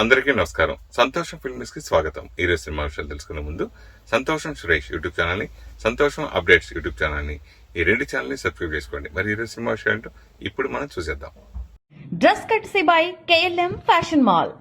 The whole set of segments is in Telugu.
అందరికీ నమస్కారం. సంతోషం ఫిల్మ్స్ కి స్వాగతం. ఈ రోజు సినిమా విషయాలు తెలుసుకునే ముందు సంతోషం సురేష్ యూట్యూబ్ ఛానల్ ని, సంతోషం అప్డేట్స్ యూట్యూబ్ ఛానల్ ని, ఈ రెండు ఛానల్ ని సబ్స్క్రైబ్ చేసుకోండి. మరి ఈ రోజు సినిమా విషయాలు ఇప్పుడు మనం చూసేద్దాం. Dress కట్సీ by KLM fashion mall.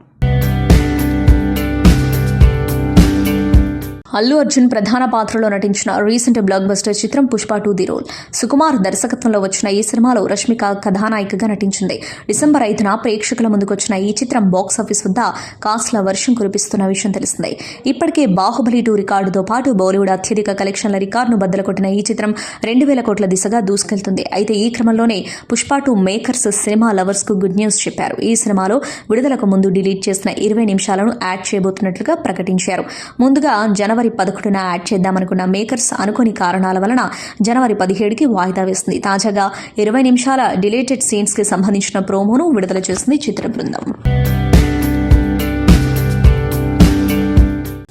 Allu Arjun ప్రధాన పాత్రలో నటించిన రీసెంట్ బ్లాక్ బస్టర్ చిత్రం పుష్ప 2 ది రోల్. సుకుమార్ దర్శకత్వంలో వచ్చిన ఈ సినిమాలో రష్మిక కథానాయికగా నటించింది. డిసెంబర్ 5న ప్రేక్షకుల ముందుకొచ్చిన ఈ చిత్రం బాక్సాఫీస్ వద్ద కాస్ట్ల వర్షం కురిపిస్తున్న విషయం తెలిసిందే. ఇప్పటికే బాహుబలి 2 రికార్డుతో పాటు బాలీవుడ్ అత్యధిక కలెక్షన్ల రికార్డును బద్దలకొట్టిన ఈ చిత్రం 2,000 కోట్ల దిశగా దూసుకెళ్తుంది. అయితే ఈ క్రమంలోనే పుష్ప 2 మేకర్స్ సినిమా లవర్స్ కు గుడ్ న్యూస్ చెప్పారు. ఈ సినిమాలో విడుదలకు ముందు డిలీట్ చేసిన 20 నిమిషాలను యాడ్ చేయబోతున్నట్లుగా ప్రకటించారు. ముందుగా జనవరి 11న యాడ్ చేద్దామనుకున్న మేకర్స్ అనుకోని కారణాల వలన జనవరి 17కి వాయిదా వేసింది. తాజాగా 20 నిమిషాల డిలేటెడ్ సీన్స్ కి సంబంధించిన ప్రోమోను విడుదల చేసింది చిత్ర బృందం.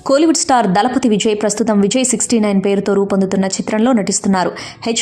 కోలీవుడ్ స్టార్ దళపతి విజయ్ ప్రస్తుతం విజయ్ 69 పేరుతో రూపొందుతున్న చిత్రంలో నటిస్తున్నారు.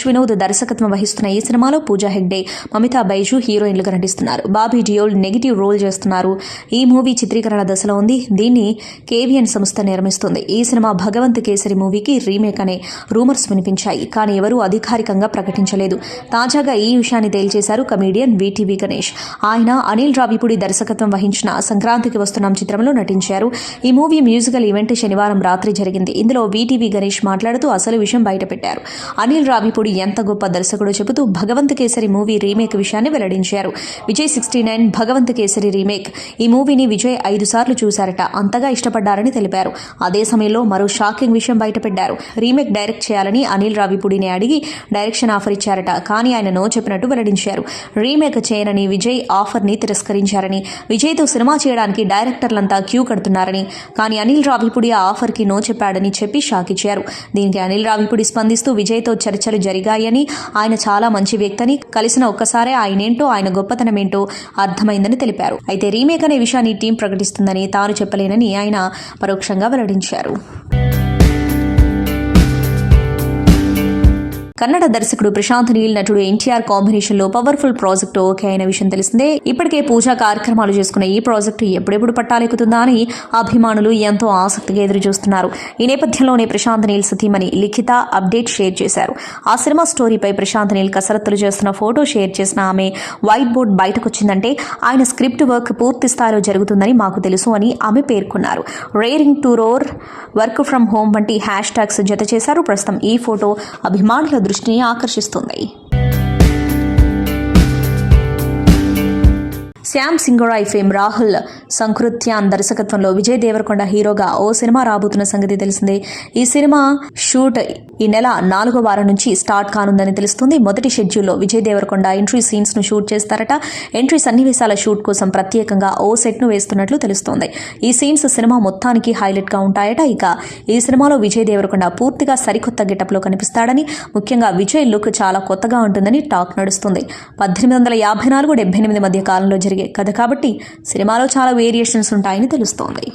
వినోద్ దర్శకత్వం వహిస్తున్న ఈ సినిమాలో పూజా హెగ్డే, మమితా బైజు హీరోయిన్లుగా నటిస్తున్నారు. బాబీ డియోల్ నెగిటివ్ రోల్ చేస్తున్నారు. ఈ మూవీ చిత్రీకరణ దశలో ఉంది. దీన్ని KVN సంస్థ నిర్మిస్తుంది. ఈ సినిమా భగవంత్ కేసరి మూవీకి రీమేక్ అనే రూమర్స్ వినిపించాయి, కానీ ఎవరూ అధికారికంగా ప్రకటించలేదు. తాజాగా ఈ విషయాన్ని తేల్చేశారు కమీడియన్ VTV గణేష్. ఆయన అనిల్ రావిపూడి దర్శకత్వం వహించిన సంక్రాంతికి వస్తున్నాం చిత్రంలో నటించారు. ఈ మూవీ మ్యూజికల్ ఈవెంట్ శనివారం రాత్రి జరిగింది. ఇందులో VTV గణేష్ మాట్లాడుతూ అసలు విషయం బయటపెట్టారు. అనిల్ రావిపూడి ఎంత గొప్ప దర్శకుడో చెబుతూ భగవంత్ కేసరి మూవీ రీమేక్ విషయాన్ని వెల్లడించారు. విజయ్ 69 భగవంత్ కేసరి రీమేక్. ఈ మూవీని విజయ్ 5 సార్లు చూశారట. అంతగా ఇష్టపడ్డారని తెలిపారు. అదే సమయంలో మరో షాకింగ్ విషయం బయటపెట్టారు. రీమేక్ డైరెక్ట్ చేయాలని అనిల్ రావిపూడిని అడిగి డైరెక్షన్ ఆఫర్ ఇచ్చారట. కానీ ఆయన నో చెప్పినట్టు వెల్లడించారు. రీమేక్ చేయనని విజయ్ ఆఫర్ ని తిరస్కరించారని, విజయ్తో సినిమా చేయడానికి డైరెక్టర్లంతా క్యూ కడుతున్నారని, కానీ అనిల్ రావిపూడి ఆ ఆఫర్ కి నో చెప్పాడని చెప్పి షాక్ ఇచ్చారు. దీనికి అనిల్ రావిపూడి స్పందిస్తూ విజయ్తో చర్చలు జరిగాయని, ఆయన చాలా మంచి వ్యక్తిని, కలిసిన ఒక్కసారే ఆయనేంటో, ఆయన గొప్పతనమేంటో అర్థమైందని తెలిపారు. అయితే రీమేక్ అనే విషయాన్ని టీం ప్రకటిస్తుందని తాను చెప్పలేనని ఆయన పరోక్షంగా వెల్లడించారు. కన్నడ దర్శకుడు ప్రశాంత్ నీల్, నటుడు NTR కాంబినేషన్ లో పవర్ఫుల్ ప్రాజెక్ట్ ఓకే అయిన విషయం తెలిసిందే. ఇప్పటికే పూజా కార్యక్రమాలు చేసుకున్న ఈ ప్రాజెక్టు ఎప్పుడెప్పుడు పట్టాలెక్కుతుందా అని అభిమానులు ఎంతో ఆసక్తిగా ఎదురు చూస్తున్నారు. ఈ నేపథ్యంలోనే ప్రశాంత్ నీల్ సతీమణి లిఖిత అప్డేట్ షేర్ చేశారు. ఆ సినిమా స్టోరీపై ప్రశాంత్ నీల్ కసరత్తులు చేస్తున్న ఫోటో షేర్ చేసిన ఆమె వైట్ బోర్డ్ బయటకొచ్చిందంటే ఆయన స్క్రిప్ట్ వర్క్ పూర్తి స్థాయిలో జరుగుతుందని మాకు తెలుసు అని ఆమె పేర్కొన్నారు. Rearing to roar, work from home వంటి హ్యాష్ ట్యాగ్స్ జత చేశారు. ప్రస్తుతం ఈ ఫోటో అభిమానుల దృష్టిని ఆకర్షిస్తుంది. శ్యామ్ సింగరాయ్ ఫేమ్ రాహుల్ సంకృత్యాన్ దర్శకత్వంలో విజయ్ దేవరకొండ హీరోగా ఓ సినిమా రాబోతున్న సంగతి తెలిసిందే. ఈ సినిమా షూట్ ఈ నెల 4వ వారం నుంచి స్టార్ట్ కానుందని తెలుస్తుంది. మొదటి షెడ్యూల్లో విజయ్ దేవరకొండ ఎంట్రీ సీన్స్ ను షూట్ చేస్తారట. ఎంట్రీ సన్నివేశాల షూట్ కోసం ప్రత్యేకంగా ఓ సెట్ ను వేస్తున్నట్లు తెలుస్తోంది. ఈ సీన్స్ సినిమా మొత్తానికి హైలైట్ గా ఉంటాయట. ఇక ఈ సినిమాలో విజయ్ దేవరకొండ పూర్తిగా సరికొత్త గెటప్ లో కనిపిస్తాడని, ముఖ్యంగా విజయ్ లుక్ చాలా కొత్తగా ఉంటుందని టాక్ నడుస్తుంది. 1854-78 మధ్య కాలంలో జరిగే కథ కాబట్టి సినిమాలో చాలా వేరియేషన్స్ ఉంటాయని తెలుస్తోంది.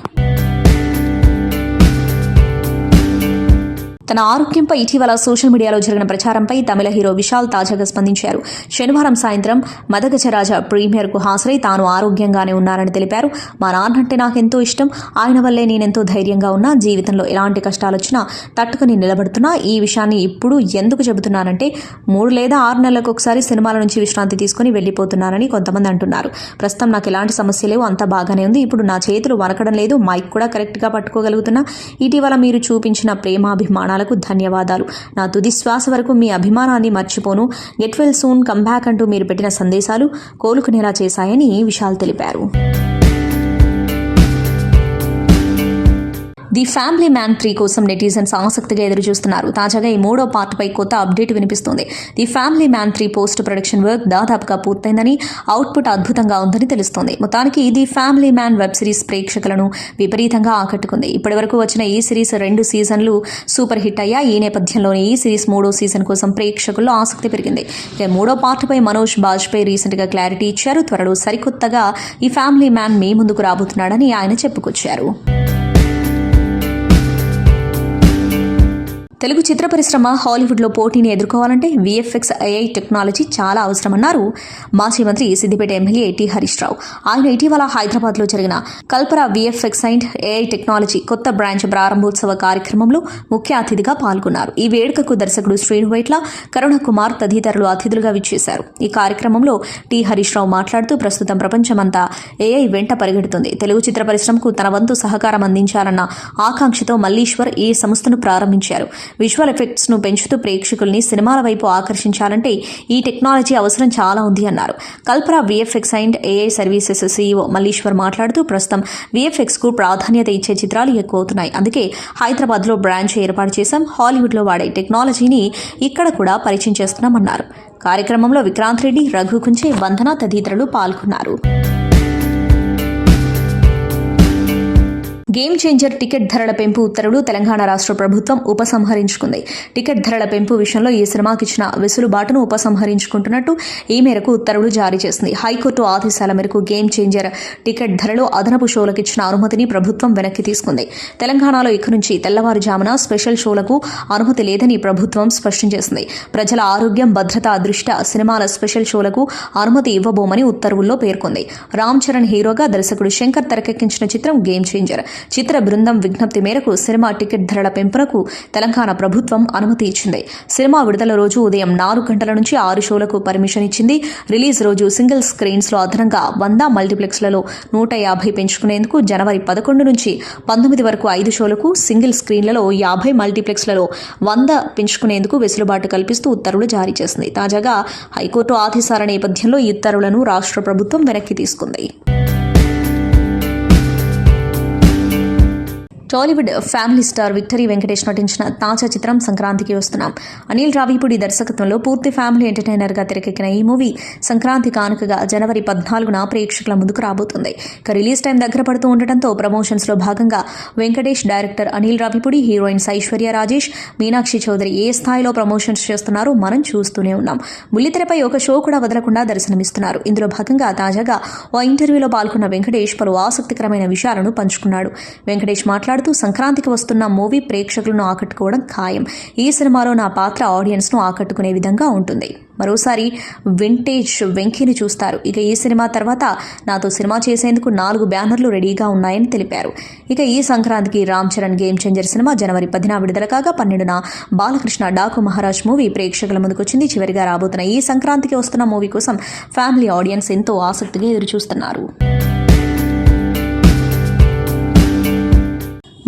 తన ఆరోగ్యంపై ఇటీవల సోషల్ మీడియాలో జరిగిన ప్రచారంపై తమిళ హీరో విశాల్ తాజాగా స్పందించారు. శనివారం సాయంత్రం మదగజరాజ ప్రీమియర్కు హాజరై తాను ఆరోగ్యంగానే ఉన్నారని తెలిపారు. మా నాన్నంటే నాకెంతో ఇష్టం. ఆయన వల్లే నేనెంతో ధైర్యంగా ఉన్నా. జీవితంలో ఎలాంటి కష్టాలు వచ్చినా తట్టుకుని నిలబడుతున్నా. ఈ విషయాన్ని ఇప్పుడు ఎందుకు చెబుతున్నానంటే 3 లేదా 6 నెలలకు ఒకసారి సినిమాల నుంచి విశ్రాంతి తీసుకుని వెళ్లిపోతున్నానని కొంతమంది అంటున్నారు. ప్రస్తుతం నాకు ఎలాంటి సమస్య లేవు, అంతా బాగానే ఉంది. ఇప్పుడు నా చేతులు వనకడం లేదు, మైక్ కూడా కరెక్ట్గా పట్టుకోగలుగుతున్నా. ఇటీవల మీరు చూపించిన ప్రేమాభిమానాలకు ధన్యవాదాలు. నా తుది శ్వాస వరకు మీ అభిమానాన్ని మర్చిపోను. Get well soon, come back అంటూ మీరు పెట్టిన సందేశాలు కోలుకునేలా చేశాయని విశాల్ తెలిపారు. ది ఫ్యామిలీ మ్యాన్ 3 కోసం నెటిజన్స్ ఆసక్తిగా ఎదురు చూస్తున్నారు. తాజాగా ఈ 3వ పార్ట్పై కొత్త అప్డేట్ వినిపిస్తోంది. The family man 3 post production work దాదాపుగా పూర్తయిందని, అవుట్పుట్ అద్భుతంగా ఉందని తెలుస్తోంది. మొత్తానికి the family man web series ప్రేక్షకులను విపరీతంగా ఆకట్టుకుంది. ఇప్పటివరకు వచ్చిన ఈ సిరీస్ 2 సీజన్లు సూపర్ హిట్ అయ్యాయి. ఈ నేపథ్యంలోనే ఈ సిరీస్ 3వ సీజన్ కోసం ప్రేక్షకుల్లో ఆసక్తి పెరిగింది. ఇక 3వ పార్ట్పై మనోజ్ బాజ్పేయి రీసెంట్ గా క్లారిటీ ఇచ్చారు. త్వరలో సరికొత్తగా ఈ ఫ్యామిలీ మ్యాన్ మీ ముందుకు రాబోతున్నాడని ఆయన చెప్పుకొచ్చారు. తెలుగు చిత్ర పరిశ్రమ హాలీవుడ్లో పోటీని ఎదుర్కోవాలంటే VFX AI టెక్నాలజీ చాలా అవసరమన్నారు మాజీ మంత్రి సిద్దిపేట ఎమ్మెల్యే టి హరీష్ రావు. ఆయన ఇటీవల హైదరాబాద్లో జరిగిన కల్పరా VFX అండ్ AI టెక్నాలజీ కొత్త బ్రాంచ్ ప్రారంభోత్సవ కార్యక్రమంలో ముఖ్య అతిథిగా పాల్గొన్నారు. ఈ వేడుకకు దర్శకుడు శ్రీను వైట్ల, కరుణ కుమార్ తదితరులు అతిథులుగా విచ్చేశారు. ఈ కార్యక్రమంలో టి హరీష్ రావు మాట్లాడుతూ ప్రస్తుతం ప్రపంచమంతా AI వెంట పరిగెడుతుంది. తెలుగు చిత్ర పరిశ్రమకు తన వంతు సహకారం అందించాలన్న ఆకాంక్షతో మల్లీశ్వర్ ఈ సంస్థను ప్రారంభించారు. విజువల్ ఎఫెక్ట్స్ ను పెంచుతూ ప్రేక్షకుల్ని సినిమాల వైపు ఆకర్షించాలంటే ఈ టెక్నాలజీ అవసరం చాలా ఉంది అన్నారు. కల్పరా VFX and AI services CEO Malleshwar మాట్లాడుతూ ప్రస్తుతం VFX కు ప్రాధాన్యత ఇచ్చే చిత్రాలు ఎక్కువ అవుతున్నాయి. అందుకే హైదరాబాద్ లో బ్రాంచ్ ఏర్పాటు చేశాం. హాలీవుడ్ లో వాడే టెక్నాలజీని ఇక్కడ కూడా పరిచయం చేస్తున్నామన్నారు. కార్యక్రమంలో విక్రాంత్ రెడ్డి, రఘు కుంచే, వందన తదితరులు పాల్గొన్నారు. గేమ్ చేంజర్ టికెట్ ధరల పెంపు ఉత్తర్వులు తెలంగాణ రాష్ట్ర ప్రభుత్వం ఉపసంహరించుకుంది. టికెట్ ధరల పెంపు విషయంలో ఈ సినిమాకి ఇచ్చిన వెసులుబాటును ఉపసంహరించుకుంటున్నట్టు ఈ మేరకు ఉత్తర్వులు జారీ చేసింది. హైకోర్టు ఆదేశాల మేరకు గేమ్ చేంజర్ టికెట్ ధరలో అదనపు షోలకు ఇచ్చిన అనుమతిని ప్రభుత్వం వెనక్కి తీసుకుంది. తెలంగాణలో ఇక నుంచి తెల్లవారుజామున స్పెషల్ షోలకు అనుమతి లేదని ప్రభుత్వం స్పష్టం చేసింది. ప్రజల ఆరోగ్యం, భద్రత దృష్ట్యా సినిమాల స్పెషల్ షోలకు అనుమతి ఇవ్వబోమని ఉత్తర్వుల్లో పేర్కొంది. రామ్ చరణ్ హీరోగా దర్శకుడు శంకర్ తెరకెక్కించిన చిత్రం గేమ్ చేంజర్. చిత్ర బృందం విజ్ఞప్తి మేరకు సినిమా టికెట్ ధరల పెంపునకు తెలంగాణ ప్రభుత్వం అనుమతి ఇచ్చింది. సినిమా విడుదల రోజు ఉదయం 4 గంటల నుంచి 6 షోలకు పర్మిషన్ ఇచ్చింది. రిలీజ్ రోజు సింగిల్ స్క్రీన్స్ లో అదనంగా 100, మల్టీప్లెక్స్లలో 150 పెంచుకునేందుకు జనవరి 11 నుంచి 19 వరకు 5 షోలకు, సింగిల్ స్క్రీన్లలో 50, మల్టీప్లెక్స్లలో 100 పెంచుకునేందుకు వెసులుబాటు కల్పిస్తూ ఉత్తర్వులు జారీ చేసింది. తాజాగా హైకోర్టు ఆదేశాల నేపథ్యంలో ఈ ఉత్తర్వులను రాష్ట్ర ప్రభుత్వం వెనక్కి తీసుకుంది. Tollywood family star victory Venkatesh నటించిన తాజా చిత్రం సంక్రాంతికి వస్తున్నాం. అనిల్ రావిపూడి దర్శకత్వంలో పూర్తి ఫ్యామిలీ ఎంటర్టైనర్గా తెరకెక్కిన ఈ మూవీ సంక్రాంతి కానుకగా జనవరి 14న ప్రేక్షకుల ముందుకు రాబోతుంది. ఇక రిలీజ్ టైం దగ్గర పడుతూ ఉండటంతో ప్రమోషన్స్లో భాగంగా వెంకటేష్, డైరెక్టర్ అనిల్ రావిపూడి, హీరోయిన్స్ ఐశ్వర్య రాజేష్, మీనాక్షి చౌదరి ఏ స్థాయిలో ప్రమోషన్స్ చేస్తున్నారో మనం చూస్తూనే ఉన్నాం. బుల్లితెరపై ఒక షో కూడా వదలకుండా దర్శనమిస్తున్నారు. ఇందులో భాగంగా తాజాగా ఓ ఇంటర్వ్యూలో పాల్గొన్న వెంకటేష్ పలు ఆసక్తికరమైన విషయాలను పంచుకున్నాడు. వెంకటేష్ మాట్లాడుతూ సంక్రాంతికి వస్తున్న మూవీ ప్రేక్షకులను ఆకట్టుకోవడం ఖాయం. ఈ సినిమాలో నా పాత్ర ఆడియన్స్ ను ఆకట్టుకునే విధంగా ఉంటుంది. మరోసారి వింటేజ్ వెంకీని చూస్తారు. ఇక ఈ సినిమా తర్వాత నాతో సినిమా చేసేందుకు 4 బ్యానర్లు రెడీగా ఉన్నాయని తెలిపారు. ఇక ఈ సంక్రాంతికి రామ్ చరణ్ గేమ్ చేంజర్ సినిమా జనవరి 10న విడుదల కాగా 12న బాలకృష్ణ డాకు మహారాజ్ మూవీ ప్రేక్షకుల ముందుకొచ్చింది. చివరిగా రాబోతున్న ఈ సంక్రాంతికి వస్తున్న మూవీ కోసం ఫ్యామిలీ ఆడియన్స్ ఎంతో ఆసక్తిగా ఎదురుచూస్తున్నారు.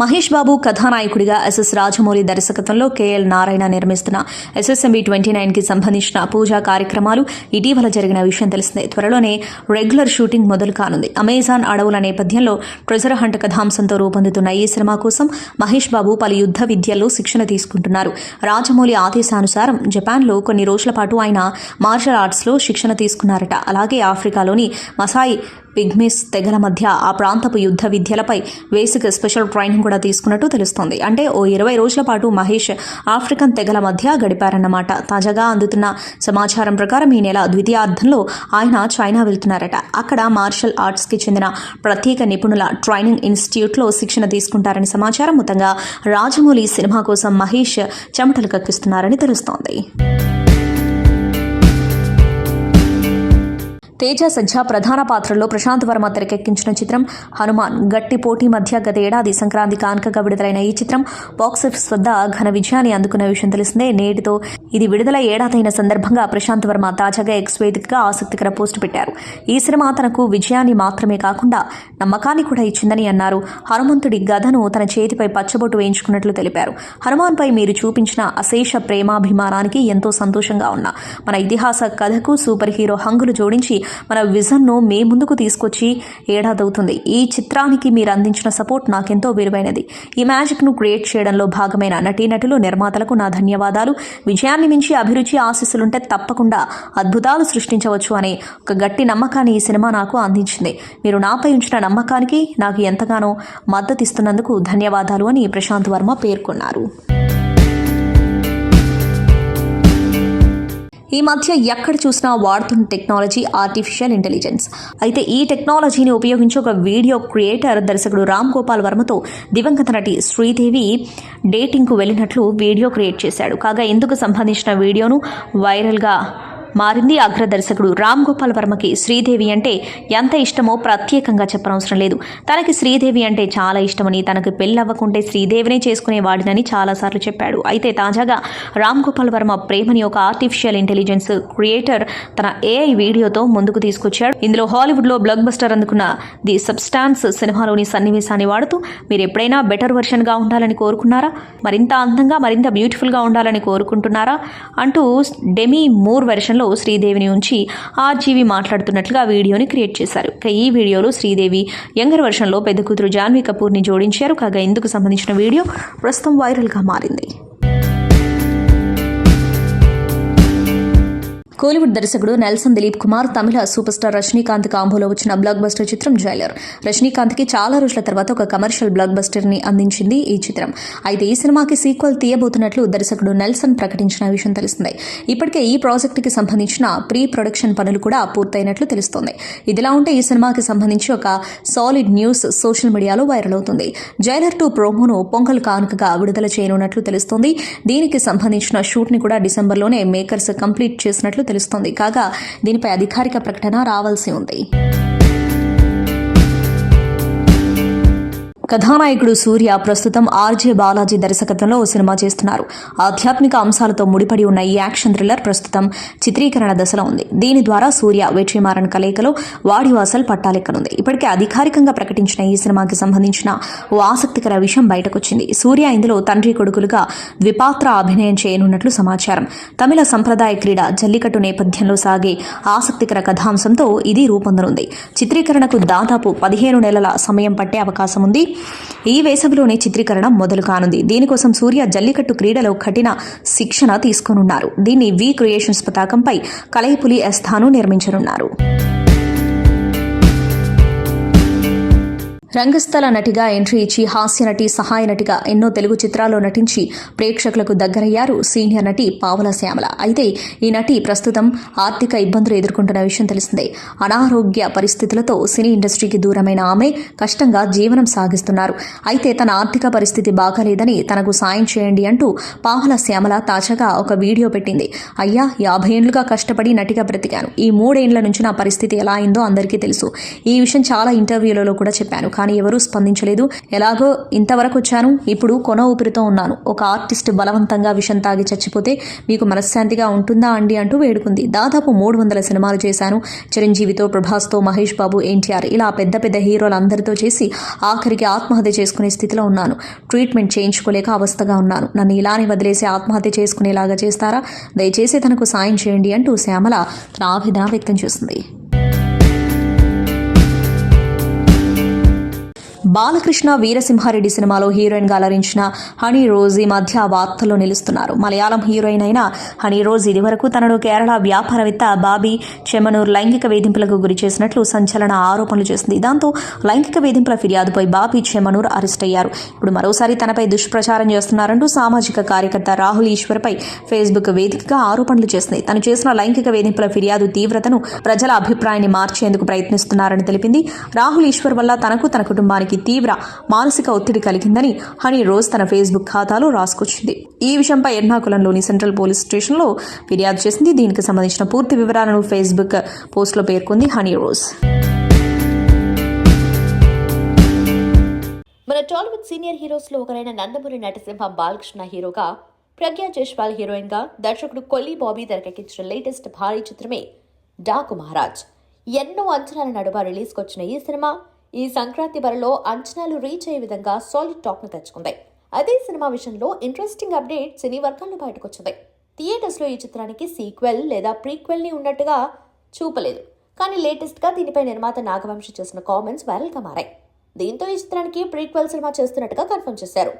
మహేష్ బాబు కథానాయకుడిగా ఎస్ఎస్ రాజమౌళి దర్శకత్వంలో KL నారాయణ నిర్మిస్తున్న SSMB 29కి సంబంధించిన పూజా కార్యక్రమాలు ఇటీవల జరిగిన విషయం తెలిసిందే. త్వరలోనే రెగ్యులర్ షూటింగ్ మొదలు కానుంది. అమెజాన్ అడవుల నేపథ్యంలో ట్రెజర్ హంట్ కథాంశంతో రూపొందుతున్న ఈ సినిమా కోసం మహేష్ బాబు పలు యుద్ధ విద్యల్లో శిక్షణ తీసుకుంటున్నారు. రాజమౌళి ఆదేశానుసారం జపాన్లో కొన్ని రోజుల పాటు ఆయన మార్షల్ ఆర్ట్స్లో శిక్షణ తీసుకున్నారట. అలాగే ఆఫ్రికాలోని మసాయి పిగ్మిస్ తెగల మధ్య ఆ ప్రాంతపు యుద్ధ విద్యలపై బేసిక్ స్పెషల్ ట్రైనింగ్ కూడా తీసుకున్నట్టు తెలుస్తోంది. అంటే ఓ 20 రోజుల పాటు మహేష్ ఆఫ్రికన్ తెగల మధ్య గడిపారన్నమాట. తాజాగా అందుతున్న సమాచారం ప్రకారం ఈ నెల ద్వితీయార్థంలో ఆయన చైనా వెళ్తున్నారట. అక్కడ మార్షల్ ఆర్ట్స్కి చెందిన ప్రత్యేక నిపుణుల ట్రైనింగ్ ఇన్స్టిట్యూట్లో శిక్షణ తీసుకుంటారని సమాచారం. మొత్తంగా రాజమౌళి సినిమా కోసం మహేష్ చెమటలు కక్కిస్తున్నారని తెలుస్తోంది. తేజ సజ్జా ప్రధాన పాత్రల్లో ప్రశాంత్ వర్మ తెరకెక్కించిన చిత్రం హనుమాన్ గట్టి పోటీ మధ్య గత ఏడాది సంక్రాంతి కానుకగా విడుదలైన ఈ చిత్రం బాక్సాఫీస్ వద్ద ఘన విజయాన్ని అందుకున్న విషయం తెలిసిందే. నేటితో ఇది విడుదల ఏడాదైన సందర్భంగా ప్రశాంత్ వర్మ తాజాగా ఎక్స్ వేదికగా ఆసక్తికర పోస్టు పెట్టారు. ఈ సినిమా తనకు విజయాన్ని మాత్రమే కాకుండా నమ్మకాన్ని కూడా ఇచ్చిందని అన్నారు. హనుమంతుడి గదను తన చేతిపై పచ్చబొట్టు వేయించుకున్నట్లు తెలిపారు. హనుమాన్పై మీరు చూపించిన అశేష ప్రేమాభిమానానికి ఎంతో సంతోషంగా ఉన్నా. మన ఇతిహాస కథకు సూపర్ హీరో హంగులు జోడించి మన విజన్ను మే ముందుకు తీసుకొచ్చి ఏడాదవుతుంది. ఈ చిత్రానికి మీరు అందించిన సపోర్ట్ నాకెంతో విలువైనది. ఈ మ్యాజిక్ను క్రియేట్ చేయడంలో భాగమైన నటీనటులు, నిర్మాతలకు నా ధన్యవాదాలు. విజయాన్ని మించి అభిరుచి, ఆశీస్సులుంటే తప్పకుండా అద్భుతాలు సృష్టించవచ్చు అనే ఒక గట్టి నమ్మకాన్ని ఈ సినిమా నాకు అందించింది. మీరు నాపై ఉంచిన నమ్మకానికి నాకు ఎంతగానో మద్దతిస్తున్నందుకు ధన్యవాదాలు అని ప్రశాంత్ వర్మ పేర్కొన్నారు. ఈ మధ్య ఎక్కడ చూసినా వాడుతున్న టెక్నాలజీ ఆర్టిఫిషియల్ ఇంటెలిజెన్స్. అయితే ఈ టెక్నాలజీని ఉపయోగించి ఒక వీడియో క్రియేటర్ దర్శకుడు రామ్ గోపాల్ వర్మతో దివంగత నటి శ్రీదేవి డేటింగ్కు వెళ్ళినట్లు వీడియో క్రియేట్ చేశాడు. కాగా ఇందుకు సంబంధించిన వీడియోను వైరల్గా మారింది. అగ్ర దర్శకుడు రామ్ గోపాల్ వర్మకి శ్రీదేవి అంటే ఎంత ఇష్టమో ప్రత్యేకంగా చెప్పనవసరం లేదు. తనకి శ్రీదేవి అంటే చాలా ఇష్టమని, తనకు పెళ్ళవ్వకుంటే శ్రీదేవినే చేసుకునేవాడినని చాలాసార్లు చెప్పాడు. అయితే తాజాగా రామ్ గోపాల్ వర్మ ప్రేమని ఒక ఆర్టిఫిషియల్ ఇంటెలిజెన్స్ క్రియేటర్ తన ఏఐ వీడియోతో ముందుకు తీసుకొచ్చాడు. ఇందులో హాలీవుడ్లో బ్లాక్ బస్టర్ అందుకున్న ది సబ్స్టాన్స్ సినిమాలోని సన్నివేశాన్ని వాడుతూ, మీరు ఎప్పుడైనా బెటర్ వర్షన్గా ఉండాలని కోరుకున్నారా, మరింత అందంగా మరింత బ్యూటిఫుల్గా ఉండాలని కోరుకుంటున్నారా అంటూ డెమీ మూర్ వెర్షన్లో శ్రీదేవిని ఉంచి ఆర్జీవి మాట్లాడుతున్నట్లుగా వీడియోని క్రియేట్ చేశారు. ఈ వీడియోలో శ్రీదేవి యంగర్ వర్షన్లో పెద్ద కూతురు జాన్వీ కపూర్ని జోడించారు. కాగా ఇందుకు సంబంధించిన వీడియో ప్రస్తుతం వైరల్గా మారింది. కోలీవుడ్ దర్శకుడు నెల్సన్ దిలీప్ కుమార్ తమిళ సూపర్ స్టార్ రజనీకాంత్ కాంబోలో వచ్చిన బ్లాక్ బస్టర్ చిత్రం జైలర్. రజనీకాంత్కి చాలా రోజుల తర్వాత ఒక కమర్షియల్ బ్లాక్ బస్టర్ని అందించింది ఈ చిత్రం. అయితే ఈ సినిమాకి సీక్వెల్ తీయబోతున్నట్లు దర్శకుడు నెల్సన్ ప్రకటించిన విషయం తెలుస్తుంది. ఇప్పటికే ఈ ప్రాజెక్టుకి సంబంధించిన ప్రీ ప్రొడక్షన్ పనులు కూడా పూర్తయినట్లు తెలుస్తోంది. ఇదిలా ఉంటే ఈ సినిమాకి సంబంధించి ఒక సాలిడ్ న్యూస్ సోషల్ మీడియాలో వైరల్ అవుతుంది. జైలర్ 2 ప్రోమోను పొంగల్ కానుకగా విడుదల చేయనున్నట్లు తెలుస్తోంది. దీనికి సంబంధించిన షూట్ని కూడా డిసెంబర్లోనే మేకర్స్ కంప్లీట్ చేసినట్లు తెలుస్తోంది. కాగా దీనిపై అధికారిక ప్రకటన రావాల్సి ఉంది. కథానాయకుడు సూర్య ప్రస్తుతం ఆర్జే బాలాజీ దర్శకత్వంలో ఓ సినిమా చేస్తున్నారు. ఆధ్యాత్మిక అంశాలతో ముడిపడి ఉన్న ఈ యాక్షన్ థ్రిల్లర్ ప్రస్తుతం చిత్రీకరణ దశలో ఉంది. దీని ద్వారా సూర్య వెట్రిమారన్ కలయికలో వాడివాసల్ పట్టాలెక్కనుంది. ఇప్పటికే అధికారికంగా ప్రకటించిన ఈ సినిమాకి సంబంధించిన ఓ ఆసక్తికర విషయం బయటకొచ్చింది. సూర్య ఇందులో తండ్రి కొడుకులుగా ద్విపాత్ర అభినయం చేయనున్నట్లు సమాచారం. తమిళ సంప్రదాయ క్రీడ జల్లికట్టు నేపథ్యంలో సాగే ఆసక్తికర కథాంశంతో ఇది రూపొందనుంది. చిత్రీకరణకు దాదాపు 15 నెలల సమయం పట్టే అవకాశం ఉంది. ఈ వేసవిలోనే చిత్రీకరణ మొదలు కానుంది. దీనికోసం సూర్య జల్లికట్టు క్రీడలో కఠిన శిక్షణ తీసుకోనున్నారు. దీన్ని వి క్రియేషన్స్ పతాకంపై కలయిపులి ఎస్థాను నిర్మించనున్నారు. రంగస్థల నటిగా ఎంట్రీ ఇచ్చి హాస్య నటి, సహాయ నటిగా ఎన్నో తెలుగు చిత్రాల్లో నటించి ప్రేక్షకులకు దగ్గరయ్యారు సీనియర్ నటి పావలా శ్యామల. అయితే ఈ నటి ప్రస్తుతం ఆర్థిక ఇబ్బందులు ఎదుర్కొంటున్న విషయం తెలిసిందే. అనారోగ్య పరిస్థితులతో సినీ ఇండస్ట్రీకి దూరమైన ఆమె కష్టంగా జీవనం సాగిస్తున్నారు. అయితే తన ఆర్థిక పరిస్థితి బాగాలేదని తనకు సాయం చేయండి అంటూ పావలా శ్యామల తాజాగా ఒక వీడియో పెట్టింది. అయ్యా, 50 ఏళ్లుగా కష్టపడి నటిగా బ్రతికాను. ఈ 3 ఏళ్ల నుంచి నా పరిస్థితి ఎలా అయిందో అందరికీ తెలుసు. ఈ విషయం చాలా ఇంటర్వ్యూలలో కూడా చెప్పాను, కానీ ఎవరూ స్పందించలేదు. ఎలాగో ఇంతవరకు వచ్చాను, ఇప్పుడు కొన ఊపిరితో ఉన్నాను. ఒక ఆర్టిస్ట్ బలవంతంగా విషం తాగి చచ్చిపోతే మీకు మనశ్శాంతిగా ఉంటుందా అండి అంటూ వేడుకుంది. దాదాపు 300 సినిమాలు చేశాను. చిరంజీవితో, ప్రభాస్తో, మహేష్ బాబు, ఎన్టీఆర్ ఇలా పెద్ద పెద్ద హీరోలందరితో చేసి ఆఖరికి ఆత్మహత్య చేసుకునే స్థితిలో ఉన్నాను. ట్రీట్మెంట్ చేయించుకోలేక అవస్థగా ఉన్నాను. నన్ను ఇలానే వదిలేసి ఆత్మహత్య చేసుకునేలాగా చేస్తారా? దయచేసి తనకు సాయం చేయండి అంటూ శ్యామల తన ఆవేదన వ్యక్తం చేసింది. బాలకృష్ణ వీరసింహారెడ్డి సినిమాలో హీరోయిన్ గా అలరించిన హనీ రోజ్ ఈ మధ్య వార్తల్లో నిలుస్తున్నారు. మలయాళం హీరోయిన్ అయిన హనీ రోజ్ ఇదివరకు తనను కేరళ వ్యాపారవేత్త బాబీ చెమనూర్ లైంగిక వేధింపులకు గురి చేసినట్లు సంచలన ఆరోపణలు చేసింది. దాంతో లైంగిక వేధింపుల ఫిర్యాదుపై బాబీ చెమనూర్ అరెస్ట్ అయ్యారు. ఇప్పుడు మరోసారి తనపై దుష్ప్రచారం చేస్తున్నారంటూ సామాజిక కార్యకర్త రాహుల్ ఈశ్వర్పై ఫేస్బుక్ వేదికగా ఆరోపణలు చేసింది. తను చేసిన లైంగిక వేధింపుల ఫిర్యాదు తీవ్రతను ప్రజల అభిప్రాయాన్ని మార్చేందుకు ప్రయత్నిస్తున్నారని తెలిపింది. రాహుల్ ఈశ్వర్ వల్ల తనకు, తన కుటుంబానికి తీవ్ర మానసిక ఒత్తిడి కలిగిందని హనీ రోజ్ తన ఫేస్బుక్ ఖాతాలో రాసుకొచ్చింది. ఈ విషయంపై ఎర్నాకులంలోని సెంట్రల్ పోలీస్ స్టేషన్లో ఫిర్యాదు చేసింది. దీనికి సంబంధించిన పూర్తి వివరాలను ఫేస్బుక్ పోస్టులో పేర్కొంది హనీ రోజ్. మన టాలీవుడ్ సీనియర్ హీరోస్ లో ఒకరైన నందమూరి నటసింహ బాలకృష్ణ హీరోగా, ప్రజ్ఞా జైస్వాల్ హీరోయిన్ గా దర్శకుడు కొల్లి బాబీ తెరకెక్కించిన లేటెస్ట్ భారీ చిత్రమే డాకు మహారాజ్. ఎన్నో అంచనాల నడుమ రిలీజ్కి వచ్చిన ఈ సినిమా ఈ సంక్రాంతి బరిలో అంచనాలు రీచ్ అయ్యే విధంగా సాలిడ్ టాక్ ను తెచ్చుకుంది. అదే సినిమా విషయంలో ఇంట్రెస్టింగ్ అప్డేట్ సినీ వర్గాల్లో బయటకొచ్చింది. థియేటర్స్ లో ఈ చిత్రానికి సీక్వెల్ లేదా ప్రీక్వెల్ ని ఉన్నట్టుగా చూపలేదు, కానీ లేటెస్ట్ గా దీనిపై నిర్మాత నాగవంశి చేసిన కామెంట్స్ వైరల్ గా మారాయి. దీంతో ఈ చిత్రానికి ప్రీక్వెల్ సినిమా చేస్తున్నట్టుగా కన్ఫర్మ్ చేశారు.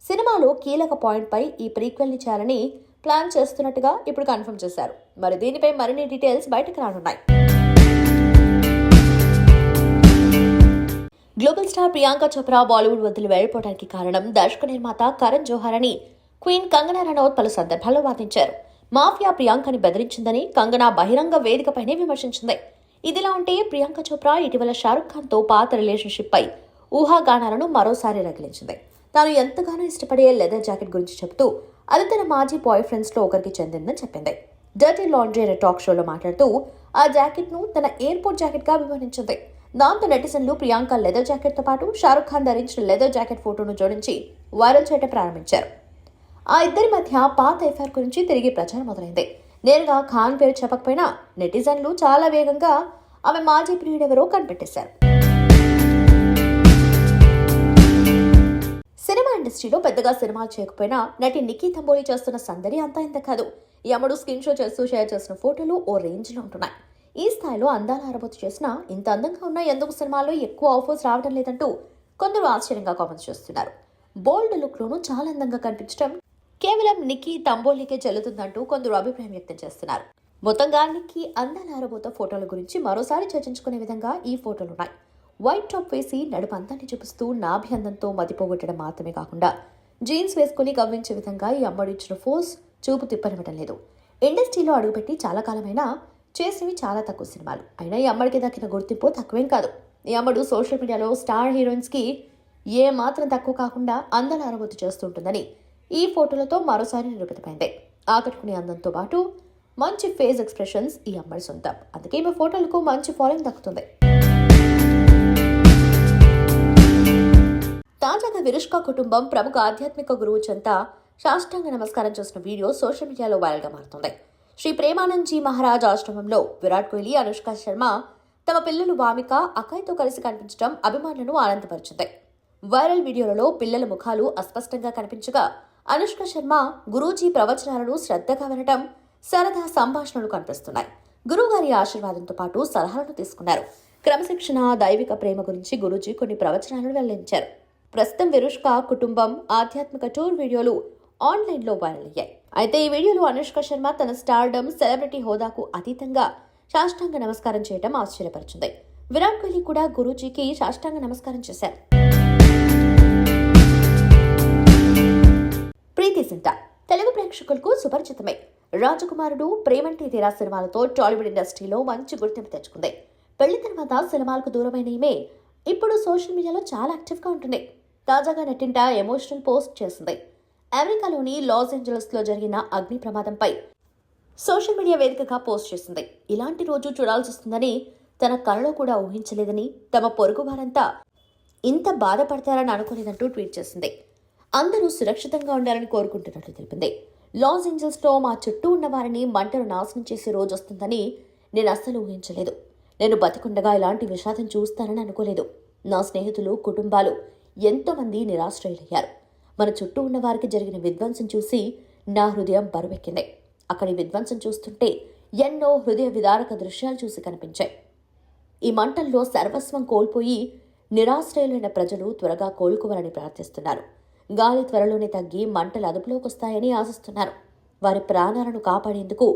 సినిమాలో కీలక పాయింట్ పై ఈ ప్రీక్వెల్ ని చేయాలని ప్లాన్ చేస్తున్నట్టుగా ఇప్పుడు కన్ఫర్మ్ చేశారు. మరి దీనిపై మరిన్ని డీటెయిల్స్ బయటకు రానున్నాయి. గ్లోబల్ స్టార్ ప్రియాంక చోప్రా బాలీవుడ్ వదిలి వెళ్లిపోవడానికి కారణం దర్శక నిర్మాత కరణ్ జోహార్ అని క్వీన్ కంగనా రనౌత్ పలు సందర్భాల్లో వాదించారు. మాఫియా ప్రియాంకని బెదిరించిందని కంగనా బహిరంగ వేదికపైనే విమర్శించింది. ఇదిలా ఉంటే ప్రియాంక చోప్రా ఇటీవల షారుఖ్ ఖాన్ తో పాత రిలేషన్షిప్ పై ఊహాగానాలను మరోసారి రగిలించింది. తాను ఎంతగానో ఇష్టపడే లెదర్ జాకెట్ గురించి చెబుతూ అది తన మాజీ బాయ్ ఫ్రెండ్స్ లో ఒకరికి చెందిందని చెప్పింది. డర్టీ లాండ్రీ అనే టాక్ షోలో మాట్లాడుతూ ఆ జాకెట్ ను తన ఎయిర్పోర్ట్ జాకెట్ గా అభివర్ణించింది. దాంతో నెటిజన్లు ప్రియాంక లెదర్ జాకెట్ తో పాటు షారుఖ్ ఖాన్ ధరించిన లెదర్ జాకెట్ ఫోటోను జోడించి వైరల్ చేయడం ప్రారంభించారు. ఆ ఇద్దరి మధ్య పాత ఎఫ్ఐఆర్ గురించి తిరిగి ప్రచారం మొదలైంది. నేరుగా ఖాన్ పేరు చెప్పకపోయినా నెటిజన్లు చాలా వేగంగా ఆమె మాజీ ప్రియుడెవరో కనిపెట్టేశారు. సినిమా ఇండస్ట్రీలో పెద్దగా సినిమాలు చేయకపోయినా నటి నిక్కీ తంబోలి చేస్తున్న సందడి అంతా ఇంత కాదు. యముడు స్క్రీన్ షో చేస్తూ షేర్ చేసిన ఫోటోలు ఓ రేంజ్ లో ఉంటున్నాయి. ఈ స్థాయిలో అందాల ఆరబోతు చేసినా ఇంత అందంగా ఉన్న ఎందుకు సినిమాల్లో ఎక్కువ ఆఫర్స్ రావడం లేదంటూ కొందరు ఆశ్చర్యంగా కామెంట్స్ చేస్తున్నారు. బోల్డ్ లుక్ లోనూ చాలా అందంగా కనిపించడం కేవలం నిక్కీ తంబోలికే చెల్లుతుందంటూ కొందరు అభిప్రాయం వ్యక్తం చేస్తున్నారు. మొత్తంగా నిక్కీ అందాల ఆరబోత ఫోటోల గురించి మరోసారి చర్చించుకునే విధంగా ఈ ఫోటోలున్నాయి. వైట్ టాప్ వేసి నడుపు అందాన్ని చూపిస్తూ నాభి అందంతో మతిపోగొట్టడం మాత్రమే కాకుండా జీన్స్ వేసుకుని గవ్వించే విధంగా ఈ అమ్మడు ఇచ్చిన ఫోర్స్ చూపు తిప్పనివ్వడం లేదు. ఇండస్ట్రీలో అడుగుపెట్టి చాలా కాలమైనా చేసినవి చాలా తక్కువ సినిమాలు అయినా ఈ అమ్మడికి దక్కిన గుర్తింపు తక్కువేం కాదు. ఈ అమ్మడు సోషల్ మీడియాలో స్టార్ హీరోయిన్స్ కి ఏ మాత్రం తక్కువ కాకుండా అందాల ఆరబోతు చేస్తుంటుందని ఈ ఫోటోలతో మరోసారి నిరూపితమైంది. ఆకట్టుకునే అందంతో పాటు మంచి ఫేస్ ఎక్స్ప్రెషన్స్ ఈ అమ్మడి సొంతం. అందుకే ఈమె ఫోటోలకు మంచి ఫాలోయింగ్ దక్కుతుంది. తాజాగా విరుష్క కుటుంబం ప్రముఖ ఆధ్యాత్మిక గురువు చెంత సాష్టాంగ నమస్కారం చేసిన వీడియో సోషల్ మీడియాలో వైరల్ గా మారుతుంది. శ్రీ ప్రేమానంద్ జీ మహారాజ్ ఆశ్రమంలో విరాట్ కోహ్లీ, అనుష్క శర్మ తమ పిల్లలు వామిక, అకాయ్తో కలిసి కనిపించడం అభిమానులను ఆనందపరిచింది. వైరల్ వీడియోలలో పిల్లల ముఖాలు అస్పష్టంగా కనిపించగా అనుష్క శర్మ గురూజీ ప్రవచనాలను శ్రద్ధగా వినడం, సరదా సంభాషణలు కనిపిస్తున్నాయి. గురువుగారి ఆశీర్వాదంతో పాటు సలహాలను తీసుకున్నారు. క్రమశిక్షణ, దైవిక ప్రేమ గురించి గురూజీ కొన్ని ప్రవచనాలను వెల్లడించారు. ప్రస్తుతం విరుష్క కుటుంబం ఆధ్యాత్మిక టూర్ వీడియోలు ఆన్లైన్ లో వైరల్ అయ్యాయి. అయితే ఈ వీడియోలో అనుష్క శర్మ తన స్టార్డమ్, సెలబ్రిటీ హోదాకు అతీతంగా సాష్టాంగ నమస్కారం చేయడం ఆశ్చర్యపరిచింది. విరాట్ కోహ్లీ కూడా గురూజీకి సాష్టాంగ నమస్కారం చేశారు. ప్రీతి జింటా తెలుగు ప్రేక్షకులకు సుపరిచితమే. రాజకుమారుడు, ప్రేమంటే తీరా సినిమాలతో టాలీవుడ్ ఇండస్ట్రీలో మంచి గుర్తింపు తెచ్చుకుంది. పెళ్లి తర్వాత సినిమాలకు దూరమైన ఈమె ఇప్పుడు సోషల్ మీడియాలో చాలా యాక్టివ్గా ఉంటుంది. తాజాగా నెట్టింట ఎమోషనల్ పోస్ట్ చేసింది. అమెరికాలోని లాస్ ఏంజలస్ లో జరిగిన అగ్ని ప్రమాదంపై సోషల్ మీడియా వేదికగా పోస్ట్ చేసింది. ఇలాంటి రోజు చూడాల్సి వస్తుందని తన కలలో కూడా ఊహించలేదని, తమ పొరుగు వారంతా ఇంత బాధపడతారని అనుకోలేదంటూ ట్వీట్ చేసింది. అందరూ సురక్షితంగా ఉండాలని కోరుకుంటున్నట్లు తెలిపింది. లాస్ ఏంజల్స్ లో మా చుట్టూ ఉన్న వారిని మంటలు నాశనం చేసే రోజు వస్తుందని నేను అస్సలు ఊహించలేదు. నేను బతికుండగా ఇలాంటి విషాదం చూస్తానని అనుకోలేదు. నా స్నేహితులు, కుటుంబాలు ఎంతోమంది నిరాశ్రయులయ్యారు. మన చుట్టూ ఉన్న వారికి జరిగిన విధ్వంసం చూసి నా హృదయం బరువెక్కింది. అక్కడి విధ్వంసం చూస్తుంటే ఎన్నో హృదయ విదారక దృశ్యాలు చూసి కనిపించాయి. ఈ మంటల్లో సర్వస్వం కోల్పోయి నిరాశ్రయులైన ప్రజలు త్వరగా కోలుకోవాలని ప్రార్థిస్తున్నారు. గాలి త్వరలోనే తగ్గి మంటలు అదుపులోకి వస్తాయని ఆశిస్తున్నారు. వారి ప్రాణాలను కాపాడేందుకు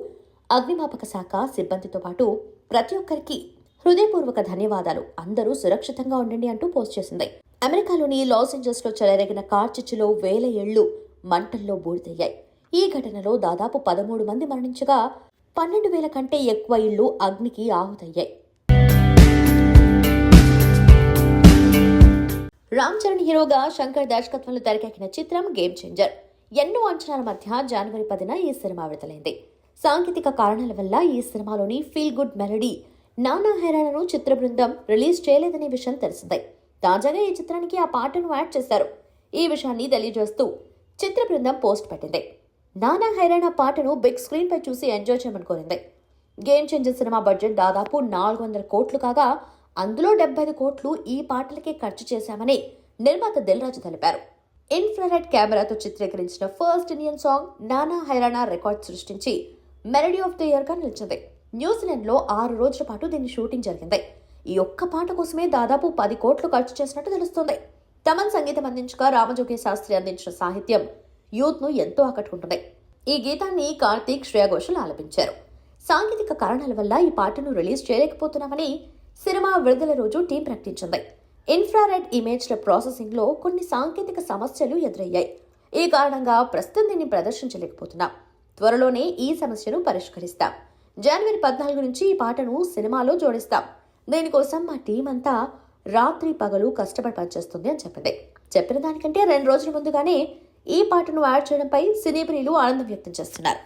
అగ్నిమాపక శాఖ సిబ్బందితో పాటు ప్రతి ఒక్కరికి హృదయపూర్వక ధన్యవాదాలు. అందరూ సురక్షితంగా ఉండండి అంటూ పోస్ట్ చేసింది. అమెరికాలోని లాస్ ఏంజల్స్ లో చెలరేగిన కార్చిచ్చులో వేల ఏళ్లు మంటల్లో బూడిదయ్యాయి. ఈ ఘటనలో దాదాపు 13 మంది మరణించగా 12,000 కంటే ఎక్కువ ఇళ్లు అగ్నికి ఆహుతయ్యాయి. రామ్ చరణ్ హీరోగా శంకర్ దర్శకత్వంలో తెరకెక్కిన చిత్రం గేమ్ చేంజర్. ఎన్నో అంచనాల మధ్య జనవరి 10న ఈ సినిమా విడుదలైంది. సాంకేతిక కారణాల వల్ల ఈ సినిమాలోని ఫీల్ గుడ్ మెలడీ నానా హైరాణను చిత్ర బృందం రిలీజ్ చేయలేదనే విషయం తెలిసిందే. తాజాగా ఈ చిత్రానికి ఆ పాటను యాడ్ చేశారు. ఈ విషయాన్ని తెలియజేస్తూ చిత్ర బృందం పోస్ట్ పెట్టింది. నానా హైరాణ పాటను బిగ్ స్క్రీన్ పై చూసి ఎంజాయ్ చేయమని కోరింది. గేమ్ చేంజర్ సినిమా బడ్జెట్ దాదాపు 400 కోట్లు కాగా అందులో 75 కోట్లు ఈ పాటలకే ఖర్చు చేశామని నిర్మాత దిల్ రాజు తెలిపారు. ఇన్ఫ్రారెడ్ కెమెరాతో చిత్రీకరించిన ఫస్ట్ ఇండియన్ సాంగ్ నానా హైరాణ రికార్డ్ సృష్టించి మెలడీ ఆఫ్ ద ఇయర్ గా నిలిచింది. న్యూజిలాండ్ లో 6 రోజుల పాటు దీని షూటింగ్ జరిగింది. ఈ ఒక్క పాట కోసమే దాదాపు 10 కోట్లు ఖర్చు చేసినట్టు తెలుస్తోంది. తమన్ సంగీతం అందించగా రామజోగి శాస్త్రి అందించిన సాహిత్యం యూత్ ను ఎంతో ఆకట్టుకుంటుంది. ఈ గీతాన్ని కార్తీక్, శ్రేయా ఘోషల్ ఆలపించారు. సాంకేతిక కారణాల వల్ల ఈ పాటను రిలీజ్ చేయలేకపోతున్నామని సినిమా విడుదల రోజు టీం ప్రకటించింది. ఇన్ఫ్రారెడ్ ఇమేజ్ల ప్రాసెసింగ్ లో కొన్ని సాంకేతిక సమస్యలు ఎదురయ్యాయి. ఈ కారణంగా ప్రస్తుతం దీన్ని ప్రదర్శించలేకపోతున్నాం. త్వరలోనే ఈ సమస్యను పరిష్కరిస్తాం. జనవరి 14 నుంచి ఈ పాటను సినిమాలో జోడిస్తాం. దీనికోసం మా టీం అంతా రాత్రి పగలు కష్టపడి పనిచేస్తుంది అని చెప్పింది. చెప్పిన దానికంటే 2 రోజుల ముందుగానే ఈ పాటను యాడ్ చేయడంపై సినీ ప్రియులు ఆనందం వ్యక్తం చేస్తున్నారు.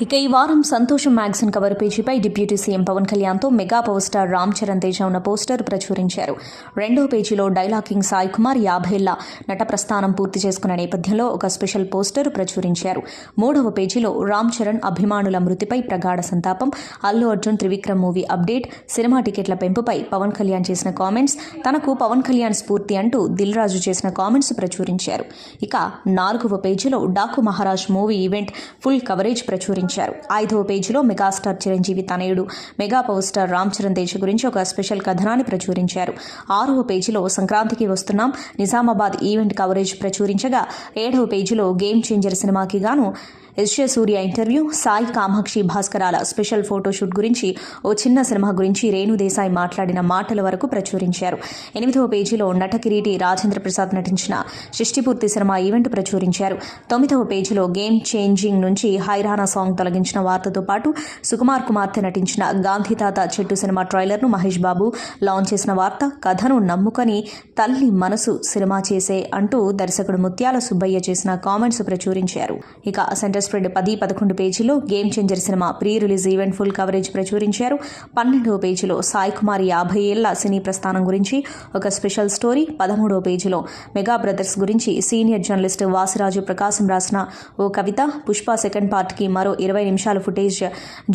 ఇక ఈ వారం సంతోషం మ్యాగజైన్ కవర్ పేజీపై డిప్యూటీ సీఎం పవన్ కళ్యాణ్తో mega power star Ram Charan Teja ఉన్న పోస్టర్ ప్రచురించారు. 2వ పేజీలో డైలాగ్ కింగ్ సాయి కుమార్ 50 ఏళ్ల నట ప్రస్థానం పూర్తి చేసుకున్న నేపథ్యంలో ఒక స్పెషల్ పోస్టర్ ప్రచురించారు. 3వ పేజీలో రామ్ చరణ్ అభిమానుల మృతిపై ప్రగాఢ సంతాపం, Allu Arjun Trivikram movie update, cinema టికెట్ల పెంపుపై పవన్ కళ్యాణ్ చేసిన కామెంట్స్, తనకు పవన్ కళ్యాణ్ స్ఫూర్తి అంటూ దిల్ రాజు చేసిన కామెంట్స్ ప్రచురించారు. ఇక 4వ పేజీలో Daaku Maharaj movie event full coverage ప్రచురించారు. 5వ పేజీలో మెగాస్టార్ చిరంజీవి తనయుడు mega power star Ram Charan Teja గురించి ఒక స్పెషల్ కథనాన్ని ప్రచురించారు. 6వ పేజీలో సంక్రాంతికి వస్తున్నాం నిజామాబాద్ ఈవెంట్ కవరేజ్ ప్రచురించగా 7వ పేజీలో గేమ్ చేంజర్ సినిమాకి గాను S J. Surya interview, Sai Kamakshi Bhaskarla special photoshoot గురించి, ఓ చిన్న సినిమా గురించి రేణు దేశాయ్ మాట్లాడిన మాటల వరకు ప్రచురించారు. 8వ పేజీలో నట కిరీటి రాజేంద్ర ప్రసాద్ నటించిన షష్టిపూర్తి సినిమా ఈవెంట్ ప్రచురించారు. 9వ పేజీలో గేమ్ చేంజింగ్ నుంచి హైరానా సాంగ్ తొలగించిన వార్తతో పాటు సుకుమార్ కుమార్తె నటించిన గాంధీ తాత చెట్టు సినిమా ట్రైలర్ను మహేష్ బాబు లాంచ్ చేసిన వార్త, కథను నమ్ముకొని తల్లి మనసు సినిమా చేసే అంటూ దర్శకుడు ముత్యాల సుబ్బయ్య చేసిన కామెంట్స్ ప్రచురించారు. ఇక సెంటర్ స్ప్రెడ్ 10-11 పేజీలో game changer cinema pre release event full coverage ప్రచురించారు. 12వ పేజీలో సాయి కుమార్ 50 ఏళ్ల సినీ ప్రస్థానం గురించి ఒక స్పెషల్ స్టోరీ. 13వ పేజీలో మెగా బ్రదర్స్ గురించి సీనియర్ జర్నలిస్ట్ వాసిరాజు ప్రకాశం రాసిన ఓ కవిత, పుష్ప సెకండ్ పార్ట్కి మరో 20 నిమిషాల ఫుటేజ్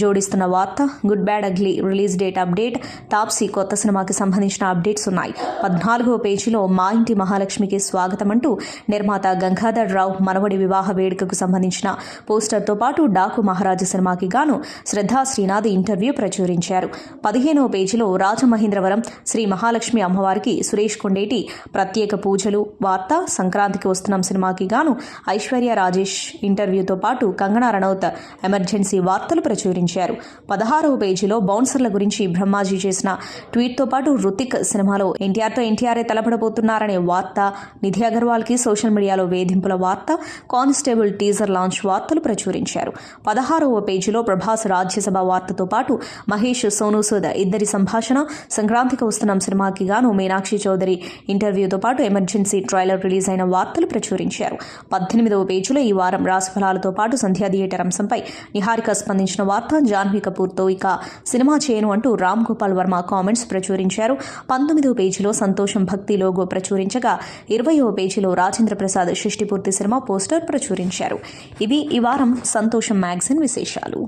జోడిస్తున్న వార్త, good bad ugly release date update, Taapsee కొత్త సినిమాకి సంబంధించిన అప్డేట్స్ ఉన్నాయి. 14వ పేజీలో మా ఇంటి మహాలక్ష్మికి స్వాగతం అంటూ నిర్మాత గంగాధర్ రావు మనవడి వివాహ వేడుకకు సంబంధించిన పోస్టర్తో పాటు డాకు మహారాజు సినిమాకి గాను శ్రద్ధా శ్రీనాథ్ ఇంటర్వ్యూ ప్రచురించారు. 15వ పేజీలో రాజమహేంద్రవరం శ్రీ మహాలక్ష్మి అమ్మవారికి సురేష్ కొండేటి ప్రత్యేక పూజలు వార్త, సంక్రాంతికి వస్తున్నాం సినిమాకి గాను ఐశ్వర్య రాజేష్ ఇంటర్వ్యూతో పాటు కంగనా రనౌత్ ఎమర్జెన్సీ వార్తలు ప్రచురించారు. 16వ పేజీలో బౌన్సర్ల గురించి బ్రహ్మాజీ చేసిన ట్వీట్తో పాటు రుతిక్ సినిమాలో ఎన్టీఆర్తో ఎన్టీఆర్ఏ తలపడబోతున్నారనే వార్త, నిధి అగర్వాల్కి సోషల్ మీడియాలో వేధింపుల వార్త, కానిస్టేబుల్ టీజర్ లాంచ్ వార్తలు ప్రచురించారు. 16వ పేజీలో ప్రభాస్ రాజ్యసభ వార్తతో పాటు మహేష్ సోనూ సూద్ ఇద్దరి సంభాషణ, సంక్రాంతికి వస్తున్నాం సినిమాకి గాను మీనాక్షి చౌదరి ఇంటర్వ్యూతో పాటు ఎమర్జెన్సీ ట్రైలర్ రిలీజ్ అయిన వార్తలు ప్రచురించారు. 18వ పేజీలో ఈ వారం రాశిఫలాలతో పాటు సంధ్యా థియేటర్ అంశంపై నిహారిక స్పందించిన వార్త, జాహ్నవి కపూర్తో ఇక సినిమా చేయను అంటూ రామ్ గోపాల్ వర్మ కామెంట్స్ ప్రచురించారు. 19వ పేజీలో సంతోషం భక్తి లోగో ప్రచురించగా 20వ పేజీలో రాజేంద్ర ప్రసాద్ షష్టిపూర్తి సినిమా పోస్టర్ ప్రచురించారు. ఇవి ఈ వారం సంతోషం మ్యాగజైన్ విశేషాలు.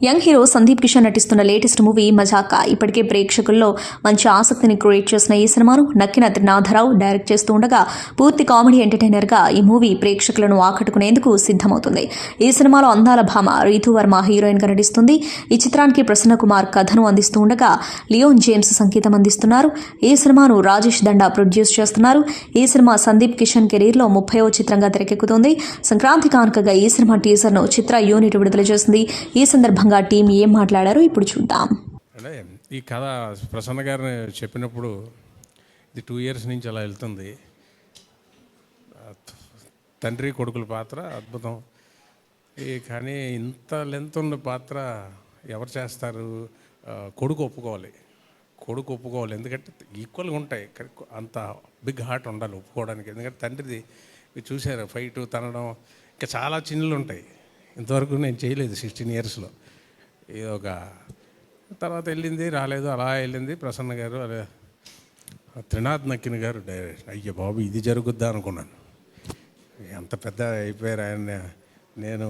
యంగ్ హీరో సందీప్ కిషన్ నటిస్తున్న లేటెస్ట్ మూవీ మజాకా ఇప్పటికే ప్రేక్షకుల్లో మంచి ఆసక్తిని క్రియేట్ చేసిన ఈ సినిమాను నక్కిన త్రినాథరావు డైరెక్ట్ చేస్తూ ఉండగా పూర్తి కామెడీ ఎంటర్టైనర్గా ఈ మూవీ ప్రేక్షకులను ఆకట్టుకునేందుకు సిద్ధమవుతుంది. ఈ సినిమాలో అందాల భామ రీతూ వర్మ హీరోయిన్గా నటిస్తుంది. ఈ చిత్రానికి ప్రసన్న కుమార్ కథను అందిస్తూ ఉండగా లియోన్ జేమ్స్ సంగీతం అందిస్తున్నారు. ఈ సినిమాను రాజేష్ దండా ప్రొడ్యూస్ చేస్తున్నారు. ఈ సినిమా సందీప్ కిషన్ కెరీర్లో 30వ చిత్రంగా తెరకెక్కుతుంది. సంక్రాంతి కానుకగా ఈ సినిమా టీజర్ను చిత్ర యూనిట్ విడుదల చేసింది. ఈ సందర్భంగా టీం ఏం మాట్లాడారో ఇప్పుడు చూద్దాం. అంటే ఈ కథ ప్రసన్న గారిని చెప్పినప్పుడు ఇది 2 years నుంచి అలా వెళ్తుంది. తండ్రి కొడుకుల పాత్ర అద్భుతం. కానీ ఇంత లెంత్ ఉన్న పాత్ర ఎవరు చేస్తారు? కొడుకు ఒప్పుకోవాలి. ఎందుకంటే ఈక్వల్గా ఉంటాయి. అంత బిగ్ హార్ట్ ఉండాలి ఒప్పుకోవడానికి. ఎందుకంటే తండ్రిది మీరు చూసారు, ఫైట్ తనడం ఇంకా చాలా చిన్నలు ఉంటాయి. ఇంతవరకు నేను చేయలేదు 16 yearsలో. ఇది ఒక తర్వాత వెళ్ళింది రాలేదు, అలా వెళ్ళింది. ప్రసన్న గారు అదే త్రినాథ్ నక్కిన గారు డైరెక్ట్, అయ్య బాబు ఇది జరుగుద్దా అనుకున్నాను. ఎంత పెద్ద అయిపోయారు ఆయన. నేను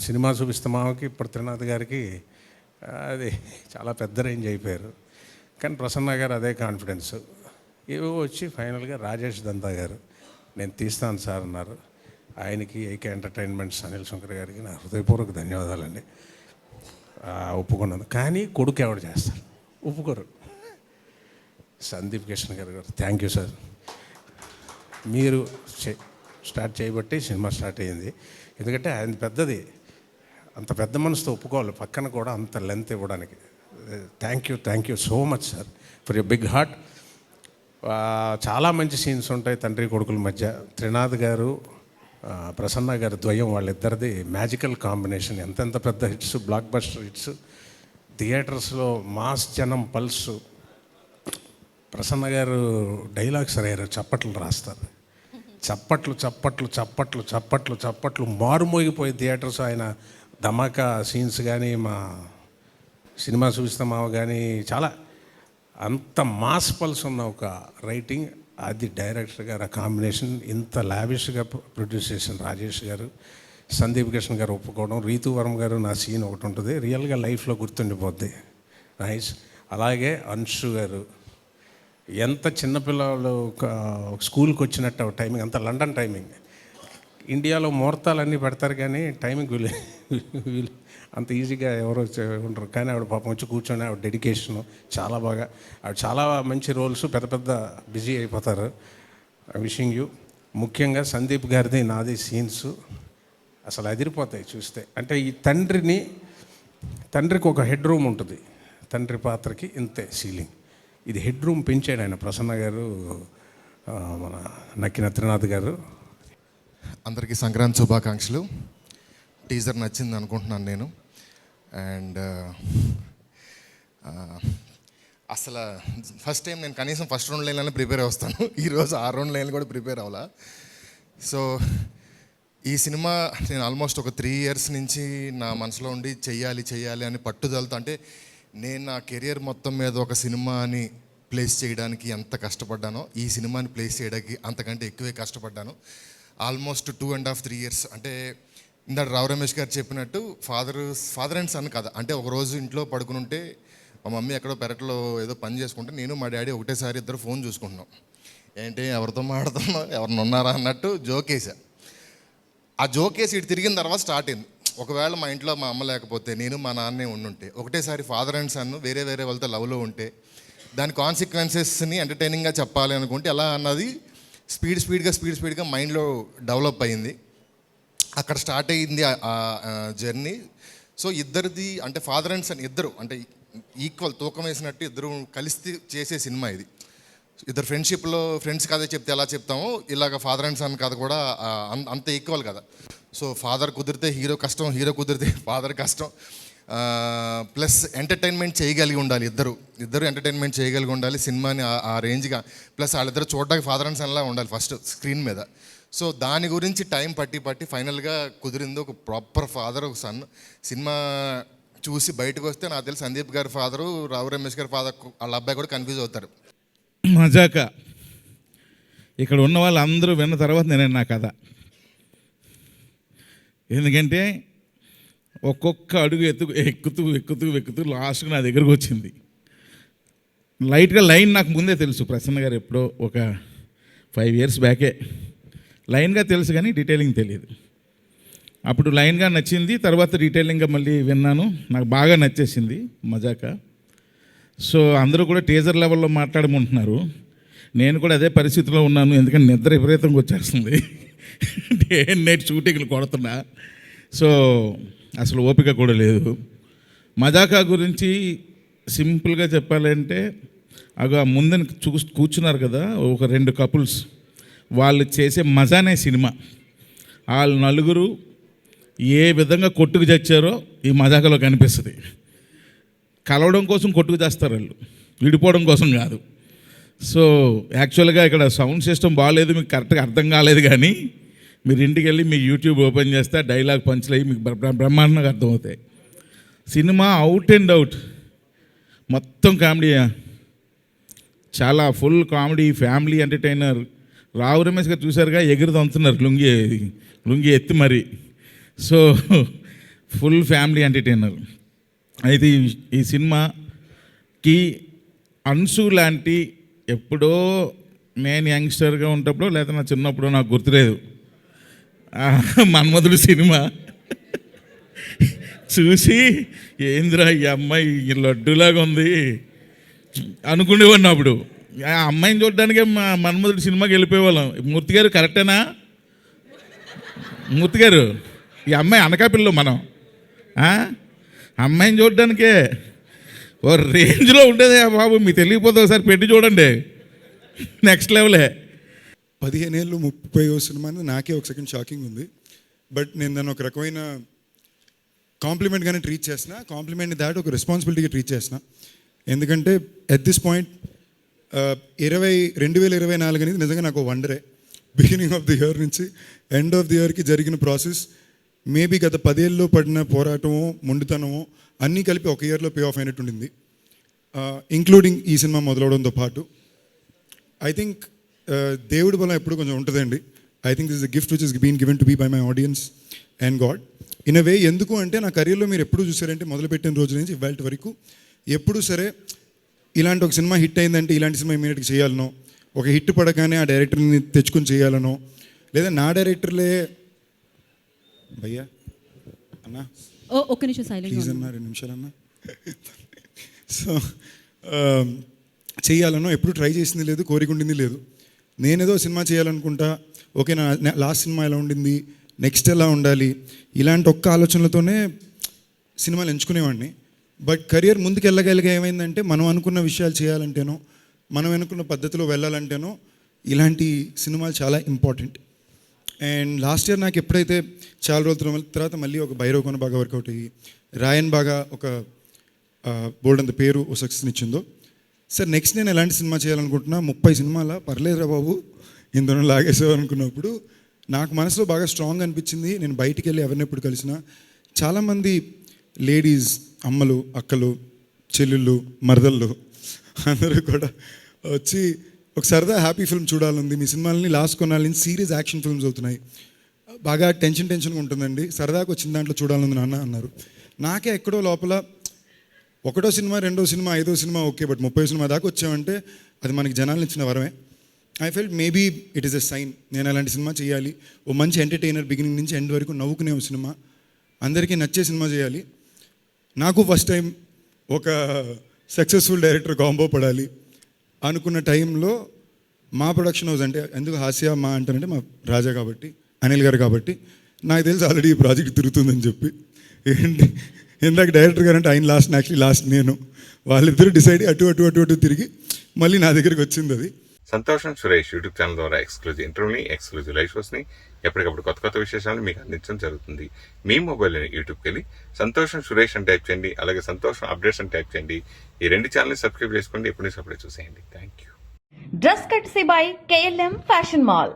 సినిమా చూపిస్తే మామకి ఇప్పుడు త్రినాథ్ గారికి అది చాలా పెద్ద రేంజ్ అయిపోయారు. కానీ ప్రసన్న గారు అదే కాన్ఫిడెన్స్. ఏవో వచ్చి ఫైనల్గా రాజేష్ దంతా గారు నేను తీస్తాను సార్ అన్నారు. ఆయనకి ఏకే ఎంటర్టైన్మెంట్స్ అనిల్ శంకర్ గారికి నా హృదయపూర్వక ధన్యవాదాలండి. ఒప్పుకున్నాను. కానీ కొడుకు ఎవడు చేస్తారు? ఒప్పుకోరు. సందీప్ కిషన్ గారు థ్యాంక్ యూ సార్. మీరు స్టార్ట్ చేయబట్టి సినిమా స్టార్ట్ అయ్యింది. ఎందుకంటే ఆయన పెద్దది, అంత పెద్ద మనసుతో ఒప్పుకోవాలి పక్కన కూడా అంత లెంత్ ఇవ్వడానికి. Thank you so much sir for your big heart. చాలా మంచి సీన్స్ ఉంటాయి తండ్రి కొడుకుల మధ్య. త్రినాథ్ గారు ప్రసన్న గారి ద్వయం వాళ్ళిద్దరిది మ్యాజికల్ కాంబినేషన్. ఎంతెంత పెద్ద హిట్స్, బ్లాక్ బస్టర్ హిట్స్, థియేటర్స్లో మాస్ జనం పల్సు. ప్రసన్న గారు డైలాగ్స్ రాయారు, చప్పట్లు రాస్తారు. చప్పట్లు చప్పట్లు చప్పట్లు చప్పట్లు చప్పట్లు మారుమోగిపోయి థియేటర్స్. ఆయన ధమాకా సీన్స్ కానీ, మా సినిమా చూస్తామావ కానీ చాలా అంత మాస్ పల్స్ ఉన్న ఒక రైటింగ్. అది డైరెక్టర్ గారు ఆ కాంబినేషన్ ఇంత లావిష్గా ప్రొడ్యూస్ చేసిన రాజేష్ గారు, సందీప్ కిషన్ గారు ఒప్పుకోవడం, రీతువరం గారు నా సీన్ ఒకటి ఉంటుంది రియల్గా లైఫ్లో గుర్తుండిపోద్ది, నైస్. అలాగే అంశు గారు ఎంత చిన్నపిల్లలు స్కూల్కి వచ్చినట్టు టైమింగ్, అంత లండన్ టైమింగ్. ఇండియాలో ముహూర్తాలన్నీ పెడతారు కానీ టైమింగ్ వీళ్ళు అంత ఈజీగా ఎవరో ఉండరు. కానీ ఆవిడ పాపం వచ్చి కూర్చొని ఆవిడ డెడికేషను చాలా బాగా, ఆవిడ చాలా మంచి రోల్స్, పెద్ద పెద్ద బిజీ అయిపోతారు. Wishing you. ముఖ్యంగా సందీప్ గారిది నాది సీన్స్ అసలు అదిరిపోతాయి చూస్తే. అంటే ఈ తండ్రికి ఒక హెడ్ రూమ్ ఉంటుంది, తండ్రి పాత్రకి ఇంతే సీలింగ్. ఇది హెడ్ రూమ్ పెంచాడు ఆయన ప్రసన్న గారు, మన నక్కిన త్రినాథ్ గారు. అందరికీ సంక్రాంతి శుభాకాంక్షలు. టీజర్ నచ్చింది అనుకుంటున్నాను నేను. అండ్ అసలు ఫస్ట్ టైం నేను కనీసం ఫస్ట్ 2 లైన్లైనా ప్రిపేర్ వస్తాను. ఈరోజు 6 లైన్లు కూడా ప్రిపేర్ అవ్వాలా. సో ఈ సినిమా నేను ఆల్మోస్ట్ ఒక 3 years నుంచి నా మనసులో ఉండి చెయ్యాలి అని పట్టుదలతో, అంటే నేను నా కెరియర్ మొత్తం మీద ఒక సినిమాని ప్లేస్ చేయడానికి ఎంత కష్టపడ్డానో ఈ సినిమాని ప్లేస్ చేయడానికి అంతకంటే ఎక్కువే కష్టపడ్డాను. Almost 2.5-3 years. అంటే ఇందాక రావు రమేష్ గారు చెప్పినట్టు ఫాదర్ అండ్ సన్ కథ. అంటే ఒకరోజు ఇంట్లో పడుకుని ఉంటే మా మమ్మీ ఎక్కడో పెరట్లో ఏదో పని చేసుకుంటే నేను మా డాడీ ఒకటేసారి ఇద్దరు ఫోన్ చూసుకుంటున్నాం. ఏంటి ఎవరితో మాట్లాడుతున్నాం, ఎవరిని ఉన్నారా అన్నట్టు జోకేసా. ఆ జోకేసి ఇటు తిరిగిన తర్వాత స్టార్ట్ అయింది. ఒకవేళ మా ఇంట్లో మా అమ్మ లేకపోతే నేను మా నాన్నే ఉండుంటే, ఒకటేసారి ఫాదర్ అండ్ సన్ వేరే వాళ్ళతో లవ్లో ఉంటే దాని కాన్సిక్వెన్సెస్ని ఎంటర్టైనింగ్గా చెప్పాలి అనుకుంటే ఎలా అన్నది స్పీడ్గా మైండ్లో డెవలప్ అయింది. అక్కడ స్టార్ట్ అయ్యింది ఆ జర్నీ. సో ఇద్దరిది అంటే ఫాదర్ అండ్ సన్ ఇద్దరు అంటే ఈక్వల్ తూకం వేసినట్టు ఇద్దరు కలిసి చేసే సినిమా ఇది. ఇద్దరు ఫ్రెండ్షిప్లో ఫ్రెండ్స్ కథ చెప్తే ఎలా చెప్తామో ఇలాగ ఫాదర్ అండ్ సన్ కథ కూడా అంత ఈక్వల్ కదా. సో ఫాదర్ కుదిరితే హీరో కష్టం, హీరో కుదిరితే ఫాదర్ కష్టం. ప్లస్ ఎంటర్టైన్మెంట్ చేయగలిగి ఉండాలి, ఇద్దరు ఎంటర్టైన్మెంట్ చేయగలిగి ఉండాలి సినిమాని ఆ రేంజ్గా. ప్లస్ వాళ్ళిద్దరు చూడడానికి ఫాదర్ అండ్ సన్లా ఉండాలి ఫస్ట్ స్క్రీన్ మీద. సో దాని గురించి టైం పట్టి ఫైనల్గా కుదిరింది ఒక ప్రాపర్ ఫాదర్ ఒక సన్. సినిమా చూసి బయటకు వస్తే నాకు తెలిసి సందీప్ గారి ఫాదరు, రావు రమేష్ గారి ఫాదర్ వాళ్ళ అబ్బాయి కూడా కన్ఫ్యూజ్ అవుతారు. మజాక ఇక్కడ ఉన్న వాళ్ళందరూ విన్న తర్వాత నేను నా కథ. ఎందుకంటే ఒక్కొక్క అడుగు ఎక్కుతూ లాస్ట్గా నా దగ్గరకు వచ్చింది. లైట్గా లైన్ నాకు ముందే తెలుసు. ప్రసన్న గారు ఎప్పుడో ఒక 5 years బ్యాకే లైన్గా తెలుసు కానీ డీటెయిలింగ్ తెలియదు. అప్పుడు లైన్గా నచ్చింది, తర్వాత డీటెయిలింగ్గా మళ్ళీ విన్నాను, నాకు బాగా నచ్చేసింది మజాక. సో అందరూ కూడా టీజర్ లెవెల్లో మాట్లాడమంటున్నారు. నేను కూడా అదే పరిస్థితిలో ఉన్నాను, ఎందుకంటే నిద్ర విపరీతంగా వచ్చేస్తుంది. డే నైట్ షూటింగ్లు కొడుతున్నా. సో అసలు ఓపిక కూడా లేదు. మజాకా గురించి సింపుల్గా చెప్పాలంటే ముందని కూర్చున్నారు కదా ఒక 2 కపుల్స్, వాళ్ళు చేసే మజానే సినిమా. వాళ్ళు నలుగురు ఏ విధంగా కొట్టుకు చచ్చారో ఈ మజాకలో కనిపిస్తుంది. కలవడం కోసం కొట్టుకు చేస్తారు వాళ్ళు, విడిపోవడం కోసం కాదు. సో యాక్చువల్గా ఇక్కడ సౌండ్ సిస్టమ్ బాగాలేదు, మీకు కరెక్ట్గా అర్థం కాలేదు. కానీ మీరు ఇంటికి వెళ్ళి మీ యూట్యూబ్ ఓపెన్ చేస్తే డైలాగ్ పంచులు అయ్యి మీకు బ్రహ్మాండంగా అర్థమవుతాయి. సినిమా అవుట్ అండ్ అవుట్ మొత్తం కామెడీ, చాలా full comedy, family entertainer. Rao Ramesh గారు చూసారుగా ఎగురుదంతున్నారు లుంగి ఎత్తి మరి. So full family entertainer. అయితే ఈ సినిమాకి అన్సు లాంటి ఎప్పుడో నేను యంగ్స్టర్గా ఉన్నప్పుడు లేదా నా చిన్నప్పుడు నాకు గుర్తులేదు, మన్మధుడు సినిమా చూసి ఏందిరా ఈ అమ్మాయి లడ్డులాగా ఉంది అనుకునేవాడిని. అప్పుడు ఆ అమ్మాయిని చూడడానికే మన్మధుడు సినిమాకి వెళ్ళిపోయేవాళ్ళం. మూర్తి గారు కరెక్టేనా? మూర్తి గారు, ఈ అమ్మాయి అనకాపిల్లో మనం అమ్మాయిని చూడడానికే ఓ రేంజ్లో ఉండేది బాబు. మీకు తెలియకపోతే ఒకసారి పెట్టి చూడండి. నెక్స్ట్ లెవెలే. 15 ఏళ్ళు 30 సినిమా అనేది నాకే ఒక సెకండ్ షాకింగ్ ఉంది. బట్ నేను దాన్ని ఒక రకమైన కాంప్లిమెంట్గానే ట్రీట్ చేసిన, కాంప్లిమెంట్ దాటి ఒక రెస్పాన్సిబిలిటీగా ట్రీట్ చేసిన. ఎందుకంటే ఎట్ దిస్ పాయింట్ 2024 అనేది నిజంగా నాకు వండరే. బిగినింగ్ ఆఫ్ ది ఇయర్ నుంచి ఎండ్ ఆఫ్ ది ఇయర్కి జరిగిన ప్రాసెస్ మేబీ గత 10 ఏళ్ళలో పడిన పోరాటమో మొండితనమో అన్నీ కలిపి ఒక ఇయర్లో పే ఆఫ్ అయినట్టు ఉండింది, ఇంక్లూడింగ్ ఈ సినిమా మొదలవడంతో పాటు. ఐ థింక్ దేవుడి బలం ఎప్పుడు కొంచెం ఉంటుందండి. I think this is gift which is been given to be by my audience and God in a way. ఎందుకు అంటే నా కెరీర్లో మీరు ఎప్పుడు చూసారంటే మొదలుపెట్టిన రోజు నుంచి ఇవాళ వరకు ఎప్పుడు సరే ఇలాంటి ఒక సినిమా హిట్ అయిందంటే ఇలాంటి సినిమా ఇమీడియట్గా చేయాలనో, ఒక హిట్ పడగానే ఆ డైరెక్టర్ని తెచ్చుకొని చేయాలనో, లేదా నా డైరెక్టర్లే భయ్యా అన్నా ఒక్క నిమిషం సైలెంట్ ప్లీజ్ అన్నా 2 నిమిషాలన్నా సో చేయాలనో ఎప్పుడు ట్రై చేసింది లేదు, కోరిక ఉండింది లేదు. నేనేదో సినిమా చేయాలనుకుంటా, ఓకే నా లాస్ట్ సినిమా ఎలా ఉండింది, నెక్స్ట్ ఎలా ఉండాలి, ఇలాంటి ఒక్క ఆలోచనలతోనే సినిమాలు ఎంచుకునేవాడిని. బట్ కెరియర్ ముందుకు వెళ్ళగలిగా ఏమైందంటే మనం అనుకున్న విషయాలు చేయాలంటేనో, మనం అనుకున్న పద్ధతిలో వెళ్ళాలంటేనో ఇలాంటి సినిమాలు చాలా ఇంపార్టెంట్. అండ్ లాస్ట్ ఇయర్ నాకు ఎప్పుడైతే చాలా రోజుల తర్వాత మళ్ళీ ఒక భైరవకొన బాగా వర్కౌట్ అయ్యి, రాయన్ బాగా ఒక బోల్డ్ అంత పేరు ఓ సక్సెస్ని ఇచ్చిందో, సార్ నెక్స్ట్ నేను ఎలాంటి సినిమా చేయాలనుకుంటున్నా, 30 సినిమాల పర్లేదురా బాబు ఇందులో లాగేసావు అనుకున్నప్పుడు నాకు మనసులో బాగా స్ట్రాంగ్ అనిపించింది. నేను బయటికి వెళ్ళి ఎవరిని ఎప్పుడు కలిసినా చాలామంది లేడీస్, అమ్మలు, అక్కలు, చెల్లెళ్ళు, మరదళ్ళు అందరూ కూడా వచ్చి ఒక సరదా హ్యాపీ ఫిల్మ్ చూడాలంది, మీ సినిమాలని లాస్ట్ కొన్నాళ్ళ నుంచి సీరియస్ యాక్షన్ ఫిల్మ్స్ అవుతున్నాయి, బాగా టెన్షన్గా ఉంటుందండి, సరదాగా వచ్చిన దాంట్లో చూడాలని నాన్న అన్నారు. నాకే ఎక్కడో లోపల ఒకటో సినిమా, రెండో సినిమా, 5వ సినిమా ఓకే, బట్ 30 సినిమా దాకా వచ్చామంటే అది మనకి జనాలు ఇచ్చిన వరమే. I felt maybe it is a sign, నేను అలాంటి సినిమా చేయాలి, ఓ మంచి ఎంటర్టైనర్ బిగినింగ్ నుంచి ఎండ్ వరకు నవ్వుకునే ఒక సినిమా, అందరికీ నచ్చే సినిమా చేయాలి. నాకు ఫస్ట్ టైం ఒక సక్సెస్ఫుల్ డైరెక్టర్ కాంబో పడాలి అనుకున్న టైంలో మా ప్రొడక్షన్ హౌస్, అంటే ఎందుకు హాస్య మా అంటారంటే మా రాజా కాబట్టి, అనిల్ గారు కాబట్టి, నాకు తెలిసి ఆల్రెడీ ఈ ప్రాజెక్ట్ తిరుగుతుందని చెప్పి, ఏంటి ఇందాక డైరెక్టర్ గారు అంటే ఆయన లాస్ట్, యాక్చువల్లీ లాస్ట్ నేను, వాళ్ళిద్దరూ డిసైడ్ అటు తిరిగి మళ్ళీ నా దగ్గరికి వచ్చింది అది. సంతోషం సురేష్ యూట్యూబ్ ఛానల్ ద్వారా ఎక్స్క్లూజివ్ ఇంటర్వ్యూని, ఎక్స్క్లూజివ్ లైవ్ షోస్ని, ఎప్పటికప్పుడు కొత్త విశేషాలను మీకు అందించడం జరుగుతుంది. మీ మొబైల్లో యూట్యూబ్కి వెళ్ళి సంతోషం సురేష్ అని టైప్ చేయండి, అలాగే సంతోషం అప్డేట్స్ అని టైప్ చేయండి. ఈ 2 ఛానల్ని సబ్స్క్రైబ్ చేసుకోండి, ఎప్పుడు అప్పుడే చూసేయండి. Thank you. Dress కట్సీ by KLM fashion mall.